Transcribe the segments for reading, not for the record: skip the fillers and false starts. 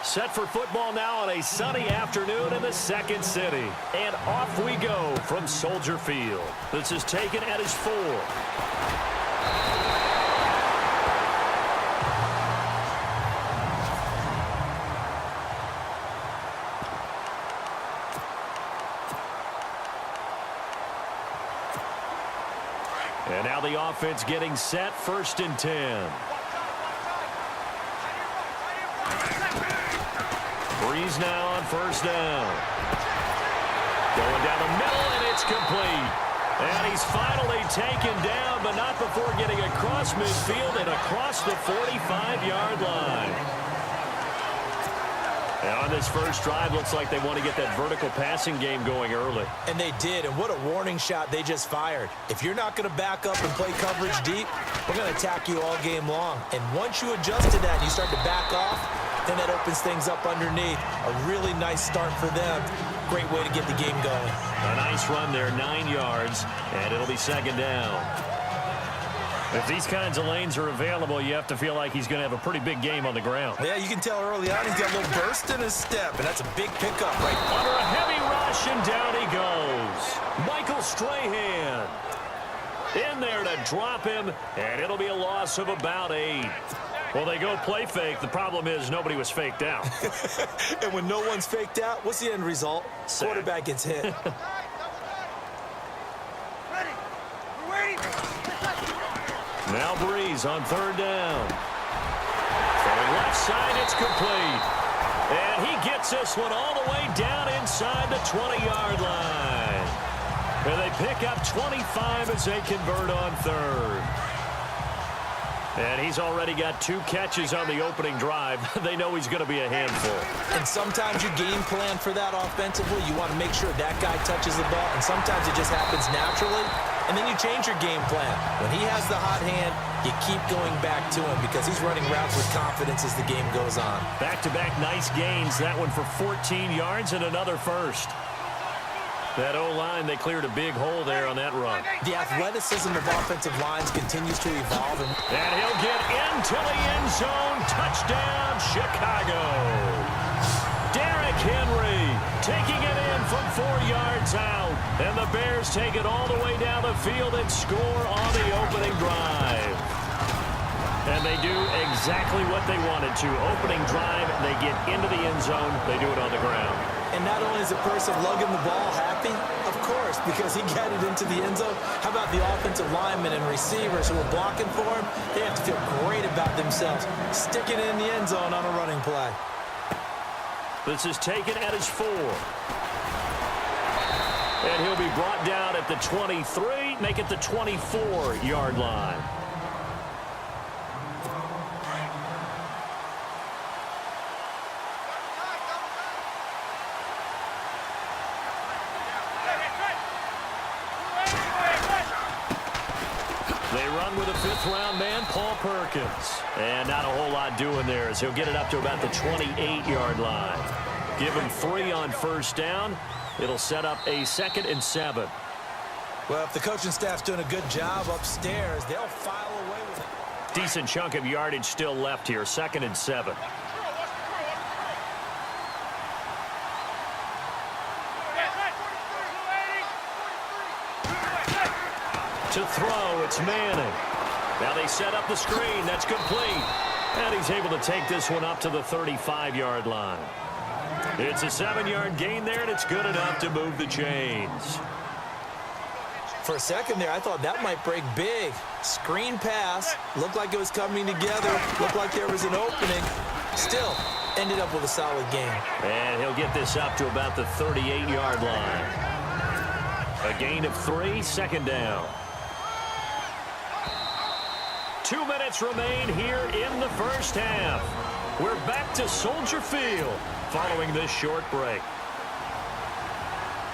Set for football now on a sunny afternoon in the second city. And off we go from Soldier Field. This is taken at his 4. And now the offense getting set, 1st and 10. Breeze now on 1st down. Going down the middle, and it's complete. And he's finally taken down, but not before getting across midfield and across the 45-yard line. And on this first drive, looks like they want to get that vertical passing game going early. And they did, and what a warning shot they just fired. If you're not going to back up and play coverage deep, we're going to attack you all game long. And once you adjust to that and you start to back off, then that opens things up underneath. A really nice start for them. Great way to get the game going. A nice run there, 9 yards, and it'll be 2nd down. If these kinds of lanes are available, you have to feel like he's going to have a pretty big game on the ground. Yeah, you can tell early on he's got a little burst in his step, and that's a big pickup right there. Under a heavy rush, and down he goes. Michael Strahan in there to drop him, and it'll be a loss of about 8. Well, they go play fake. The problem is nobody was faked out. And when no one's faked out, what's the end result? Sack. Quarterback gets hit. Now Breeze on 3rd down. From the left side, it's complete. And he gets this one all the way down inside the 20-yard line. And they pick up 25 as they convert on 3rd. And he's already got 2 catches on the opening drive. They know he's going to be a handful. And sometimes you game plan for that offensively. You want to make sure that guy touches the ball, and sometimes it just happens naturally. And then you change your game plan. When he has the hot hand, you keep going back to him because he's running routes with confidence as the game goes on. Back-to-back nice gains. That one for 14 yards and another first. That O-line, they cleared a big hole there on that run. The athleticism of offensive lines continues to evolve. And he'll get into the end zone. Touchdown, Chicago. Derrick Henry taking it in from 4 yards out. And the Bears take it all the way down the field and score on the opening drive. And they do exactly what they wanted to. Opening drive, they get into the end zone. They do it on the ground. And not only is the person lugging the ball happy, of course, because he got it into the end zone. How about the offensive linemen and receivers who are blocking for him? They have to feel great about themselves, sticking it in the end zone on a running play. This is taken at his 4. And he'll be brought down at the 23, make it the 24-yard line. They run with a 5th-round man, Paul Perkins. And not a whole lot doing there as he'll get it up to about the 28-yard line. Give him 3 on 1st down. It'll set up a 2nd and 7. Well, if the coaching staff's doing a good job upstairs, they'll file away with it. Decent chunk of yardage still left here, 2nd and 7. To throw, it's Manning. Now they set up the screen. That's complete. And he's able to take this one up to the 35-yard line. It's a 7-yard gain there, and it's good enough to move the chains. For a second there, I thought that might break big. Screen pass. Looked like it was coming together. Looked like there was an opening. Still, ended up with a solid gain. And he'll get this up to about the 38-yard line. A gain of 3, 2nd down. 2 minutes remain here in the first half. We're back to Soldier Field following this short break.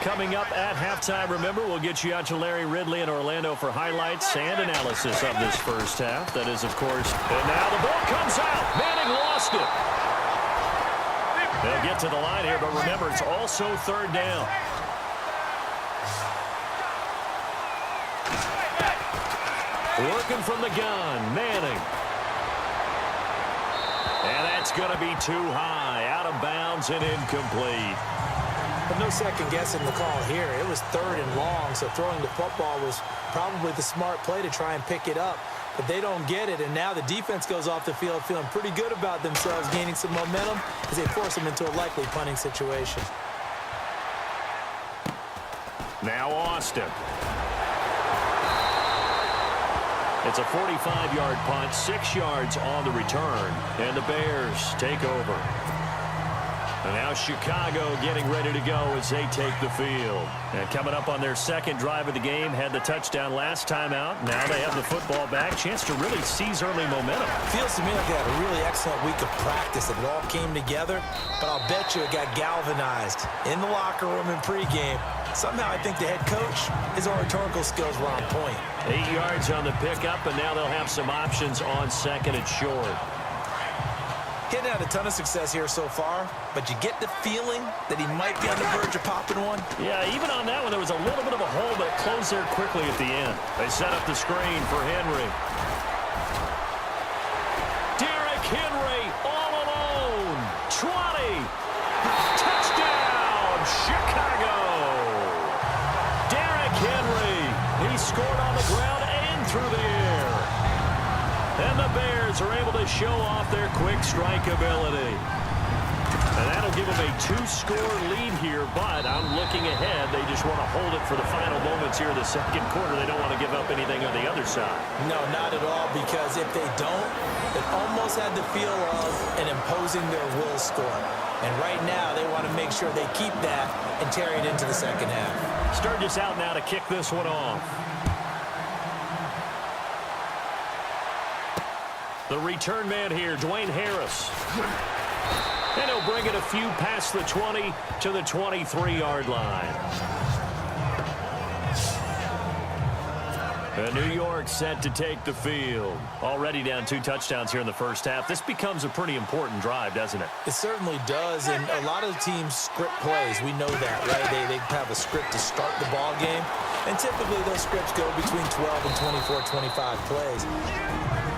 Coming up at halftime, remember, we'll get you out to Larry Ridley in Orlando for highlights and analysis of this first half. That is, of course, and now the ball comes out. Manning lost it. They'll get to the line here, but remember, it's also 3rd down. Working from the gun, Manning. And that's going to be too high, out of bounds and incomplete. But no second guessing the call here. It was 3rd and long, so throwing the football was probably the smart play to try and pick it up. But they don't get it, and now the defense goes off the field feeling pretty good about themselves, gaining some momentum as they force them into a likely punting situation. Now Austin. It's a 45-yard punt, 6 yards on the return, and the Bears take over. And now Chicago getting ready to go as they take the field. And coming up on their second drive of the game, had the touchdown last time out. Now they have the football back. Chance to really seize early momentum. Feels to me like they had a really excellent week of practice. It all came together, but I'll bet you it got galvanized in the locker room in pregame. Somehow I think the head coach, his oratorical skills were on point. 8 yards on the pickup, and now they'll have some options on second and short. Hitting out a ton of success here so far, but you get the feeling that he might be on the verge of popping one. Yeah, even on that one, there was a little bit of a hole, but it closed there quickly at the end. They set up the screen for Henry. Derrick Henry all alone. 20. Touchdown, Chicago. Derrick Henry. He scored on the ground and through the air. And the Bears are able to show off their quick strike ability. And that'll give them a 2-score lead here, but I'm looking ahead. They just want to hold it for the final moments here in the second quarter. They don't want to give up anything on the other side. No, not at all, because if they don't, it almost had the feel of an imposing their will score. And right now, they want to make sure they keep that and carry it into the second half. Sturgis out now to kick this one off. The return man here, Dwayne Harris. And he'll bring it a few past the 20 to the 23-yard line. And New York set to take the field. Already down 2 touchdowns here in the first half. This becomes a pretty important drive, doesn't it? It certainly does, and a lot of teams script plays. We know that, right? They have a script to start the ball game, and typically those scripts go between 12 and 24, 25 plays.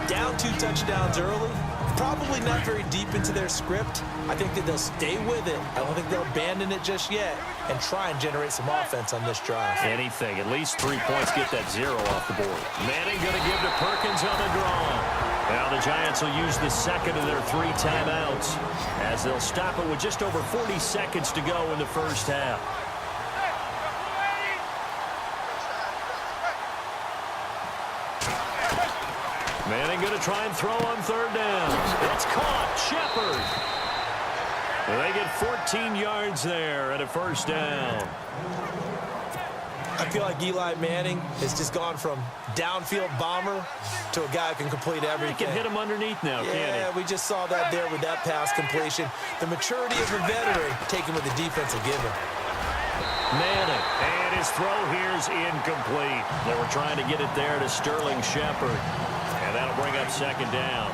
Down 2 touchdowns early, probably not very deep into their script. I think that they'll stay with it. I don't think they'll abandon it just yet and try and generate some offense on this drive. Anything. At least 3 points, get that 0 off the board. Manning going to give to Perkins on the draw. Now the Giants will use the second of their 3 timeouts as they'll stop it with just over 40 seconds to go in the first half. Manning going to try and throw on 3rd down. It's caught. Shepard. They get 14 yards there and a first down. I feel like Eli Manning has just gone from downfield bomber to a guy who can complete everything. He can hit him underneath now, can't he? Yeah, we just saw that there with that pass completion. The maturity of a veteran taken with the defense will give him. Manning, and his throw here's incomplete. They were trying to get it there to Sterling Shepard. And that'll bring up 2nd down.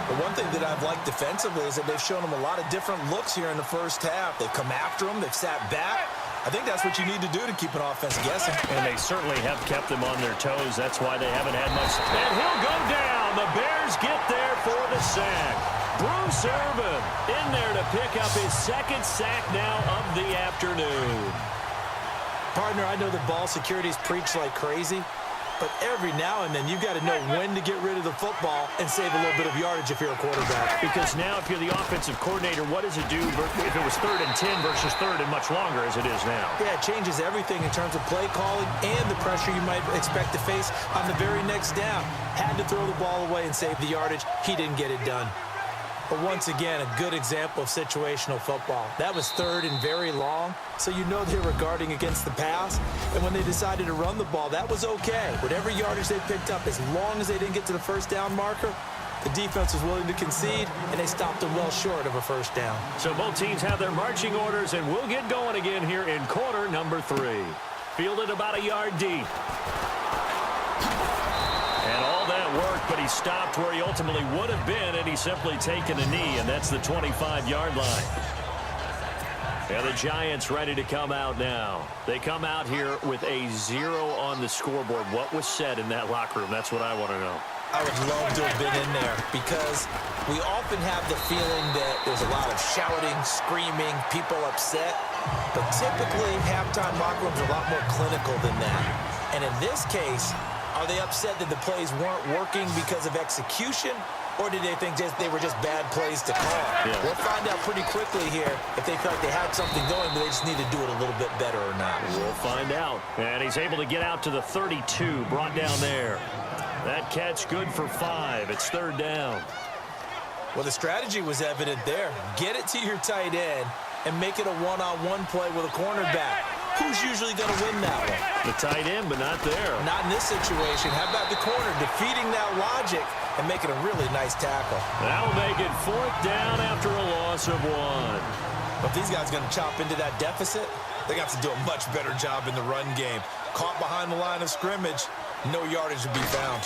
But one thing that I've liked defensively is that they've shown them a lot of different looks here in the first half. They've come after them. They've sat back. I think that's what you need to do to keep an offense guessing. And they certainly have kept them on their toes. That's why they haven't had much. And he'll go down. The Bears get there for the sack. Bruce Irvin in there to pick up his 2nd sack now of the afternoon. Partner, I know the ball security's preached like crazy, but every now and then you've got to know when to get rid of the football and save a little bit of yardage if you're a quarterback. Because now if you're the offensive coordinator, what does it do if it was 3rd and 10 versus 3rd and much longer as it is now? Yeah, it changes everything in terms of play calling and the pressure you might expect to face on the very next down. Had to throw the ball away and save the yardage. He didn't get it done. But once again, a good example of situational football. That was 3rd and very long, so you know they were guarding against the pass. And when they decided to run the ball, that was okay. Whatever yardage they picked up, as long as they didn't get to the 1st down marker, the defense was willing to concede, and they stopped them well short of a 1st down. So both teams have their marching orders, and we'll get going again here in quarter number 3. Fielded about a yard deep. And all that work, but he stopped where he ultimately would have been, and he's simply taken a knee, and that's the 25-yard line. And the Giants ready to come out now. They come out here with a 0 on the scoreboard. What was said in that locker room? That's what I want to know. I would love to have been in there because we often have the feeling that there's a lot of shouting, screaming, people upset. But typically, halftime locker rooms are a lot more clinical than that. And in this case, are they upset that the plays weren't working because of execution? Or did they think they were just bad plays to call? Yeah. We'll find out pretty quickly here if they felt like they had something going, but they just need to do it a little bit better or not. We'll find out. And he's able to get out to the 32, brought down there. That catch good for 5. It's third down. Well, the strategy was evident there. Get it to your tight end and make it a one-on-one play with a cornerback. Who's usually going to win that one? The tight end, but not there. Not in this situation. How about the corner defeating that logic and making a really nice tackle? That'll make it fourth down after a loss of 1. If these guys are going to chop into that deficit, they got to do a much better job in the run game. Caught behind the line of scrimmage, no yardage to be found.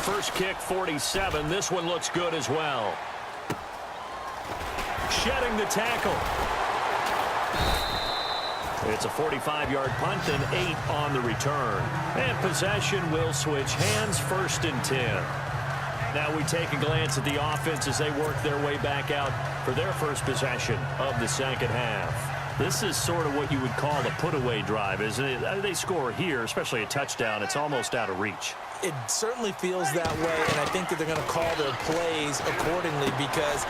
First kick, 47. This one looks good as well. Shedding the tackle. It's a 45-yard punt and 8 on the return. And possession will switch hands, first and 10. Now we take a glance at the offense as they work their way back out for their first possession of the second half. This is sort of what you would call a put-away drive, isn't it? They score here, especially a touchdown. It's almost out of reach. It certainly feels that way, and I think that they're going to call their plays accordingly because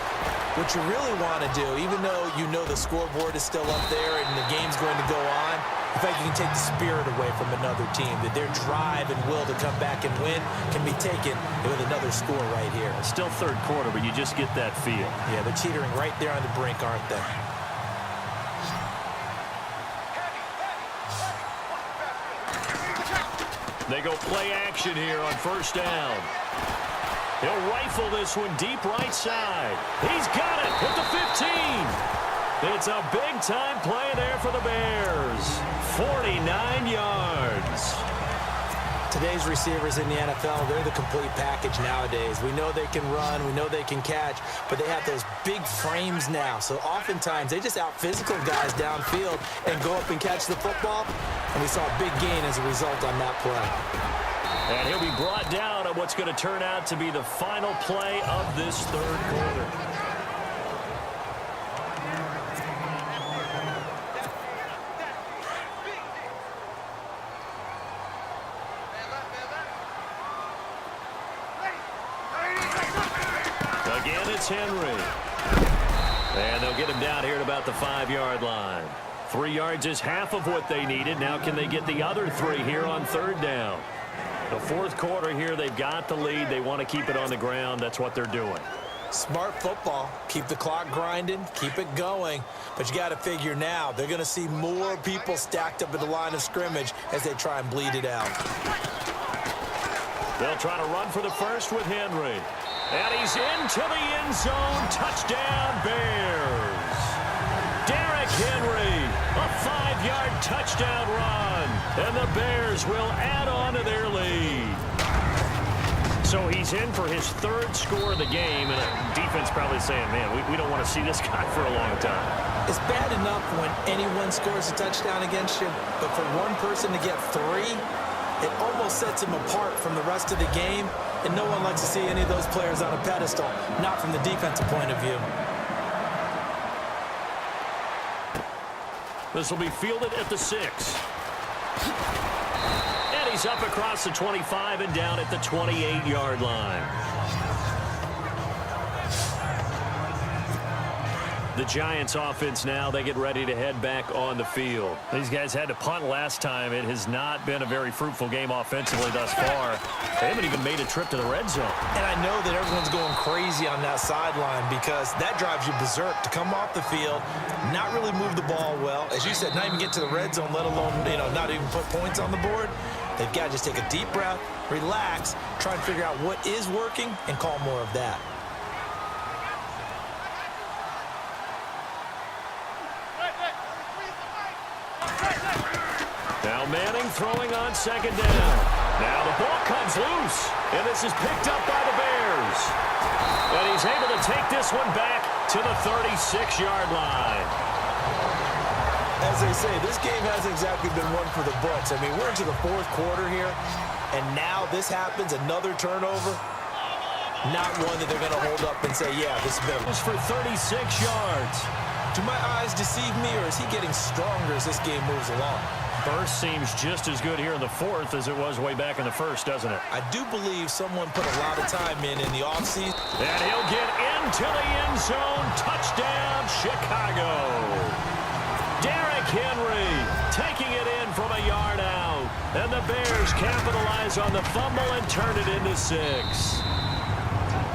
what you really want to do, even though you know the scoreboard is still up there and the game's going to go on, in fact, you can take the spirit away from another team, that their drive and will to come back and win can be taken with another score right here. It's still third quarter, but you just get that feel. Yeah, they're teetering right there on the brink, aren't they? They go play action here on first down. He'll rifle this one deep right side. He's got it at the 15. It's a big-time play there for the Bears. 49 yards. Today's receivers in the NFL, they're the complete package nowadays. We know they can run, we know they can catch, but they have those big frames now. So oftentimes they just out-physical guys downfield and go up and catch the football. And we saw a big gain as a result on that play. And he'll be brought down on what's going to turn out to be the final play of this third quarter. Again, it's Henry. And they'll get him down here at about the 5-yard line. 3 yards is half of what they needed. Now can they get the other 3 here on third down? The fourth quarter here, they've got the lead. They want to keep it on the ground. That's what they're doing. Smart football. Keep the clock grinding. Keep it going. But you got to figure now, they're going to see more people stacked up at the line of scrimmage as they try and bleed it out. They'll try to run for the first with Henry. And he's into the end zone. Touchdown, Bears. Derrick Henry, a 5-yard touchdown run. And the Bears will add on to their lead. So he's in for his third score of the game. And defense probably saying, man, we don't want to see this guy for a long time. It's bad enough when anyone scores a touchdown against you. But for one person to get 3, it almost sets him apart from the rest of the game. And no one likes to see any of those players on a pedestal, not from the defensive point of view. This will be fielded at the 6. And he's up across the 25 and down at the 28-yard line. The Giants offense now, they get ready to head back on the field. These guys had to punt last time. It has not been a very fruitful game offensively thus far. They haven't even made a trip to the red zone. And I know that everyone's going crazy on that sideline because that drives you berserk to come off the field, not really move the ball well. As you said, not even get to the red zone, let alone, not even put points on the board. They've got to just take a deep breath, relax, try and figure out what is working and call more of that. Now Manning throwing on second down. Now the ball comes loose, and this is picked up by the Bears. And he's able to take this one back to the 36-yard line. As they say, this game hasn't exactly been one for the books. I mean, we're into the fourth quarter here, and now this happens, another turnover. Not one that they're going to hold up and say, yeah, this is better. For 36 yards. Do my eyes deceive me, or is he getting stronger as this game moves along? Burst seems just as good here in the fourth as it was way back in the first, doesn't it? I do believe someone put a lot of time in the offseason. And he'll get into the end zone. Touchdown, Chicago. Derrick Henry taking it in from a yard out. And the Bears capitalize on the fumble and turn it into 6.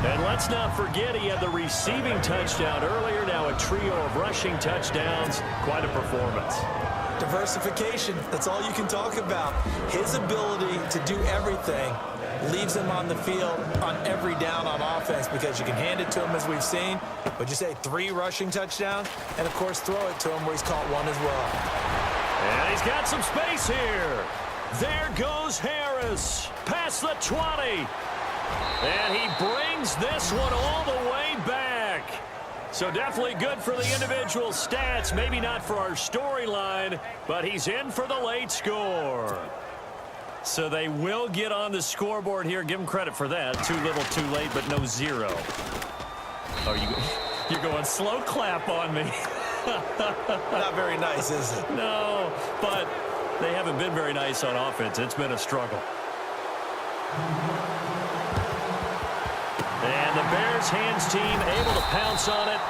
And let's not forget he had the receiving touchdown earlier. Now a trio of rushing touchdowns. Quite a performance. Diversification, that's all you can talk about. His ability to do everything leaves him on the field on every down on offense because you can hand it to him as we've seen. But you say 3 rushing touchdowns, and of course throw it to him where he's caught one as well. And he's got some space here. There goes Harris. Past the 20. And he brings this one all the way back. So definitely good for the individual stats. Maybe not for our storyline, but he's in for the late score. So they will get on the scoreboard here. Give him credit for that. Too little, too late, but no 0. Oh, you're going slow clap on me. Not very nice, is it? No, but they haven't been very nice on offense. It's been a struggle. And the Bears hands team able to pounce on it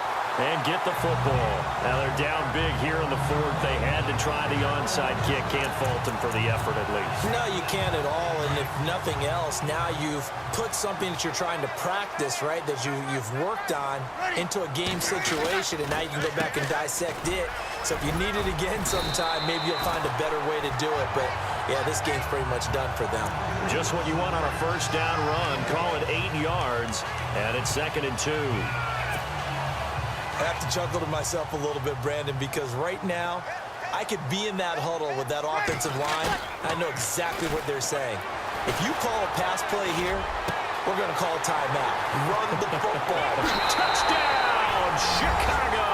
and get the football. Now they're down big here in the fourth. They had to try the onside kick. Can't fault them for the effort at least. No, you can't at all. And if nothing else, now you've put something that you're trying to practice, right, that you've worked on into a game situation, and now you can go back and dissect it. So if you need it again sometime, maybe you'll find a better way to do it. But, yeah, this game's pretty much done for them. Just what you want on a first down run. Call it 8 yards, and it's 2nd and 2. I have to chuckle to myself a little bit, Brandon, because right now I could be in that huddle with that offensive line. I know exactly what they're saying. If you call a pass play here, we're going to call a timeout. Run the football. Touchdown, Chicago!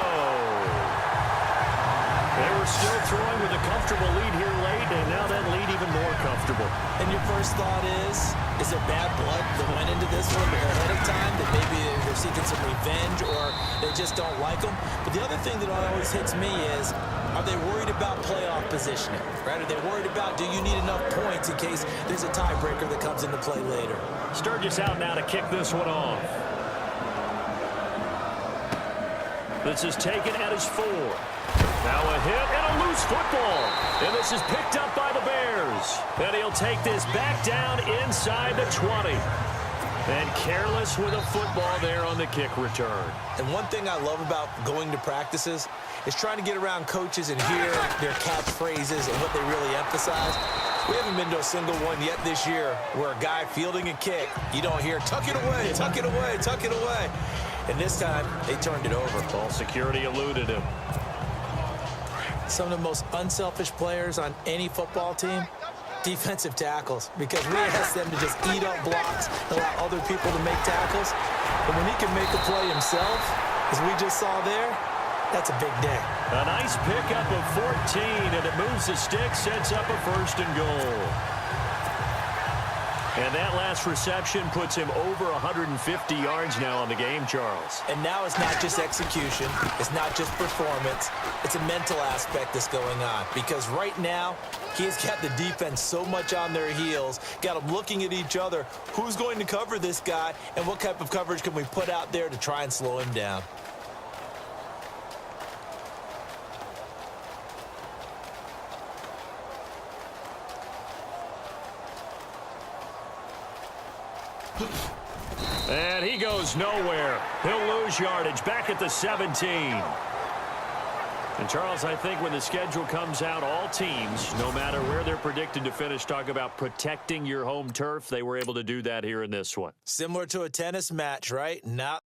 They were still throwing with a comfortable lead here late, and now that lead even more comfortable. And your first thought is there bad blood that went into this one ahead of time, that maybe they're seeking some revenge or they just don't like them? But the other thing that always hits me is, are they worried about playoff positioning? Right? Are they worried about, do you need enough points in case there's a tiebreaker that comes into play later? Sturgis out now to kick this one off. This is taken at his 4. Now a hit and a loose football. And this is picked up by the Bears. And he'll take this back down inside the 20. And careless with a football there on the kick return. And one thing I love about going to practices is trying to get around coaches and hear their catchphrases and what they really emphasize. We haven't been to a single one yet this year where a guy fielding a kick, you don't hear, tuck it away, tuck it away, tuck it away. And this time, they turned it over. Ball security eluded him. Some of the most unselfish players on any football team, defensive tackles, because we ask them to just eat up blocks, allow other people to make tackles. But when he can make a play himself, as we just saw there, that's a big day. A nice pickup of 14, and it moves the stick, sets up a 1st and goal. And that last reception puts him over 150 yards now on the game, Charles. And now it's not just execution. It's not just performance. It's a mental aspect that's going on. Because right now, he's got the defense so much on their heels, got them looking at each other. Who's going to cover this guy, and what type of coverage can we put out there to try and slow him down? And he goes nowhere. He'll lose yardage back at the 17. And, Charles, I think when the schedule comes out, all teams, no matter where they're predicted to finish, talk about protecting your home turf. They were able to do that here in this one. Similar to a tennis match, right? Not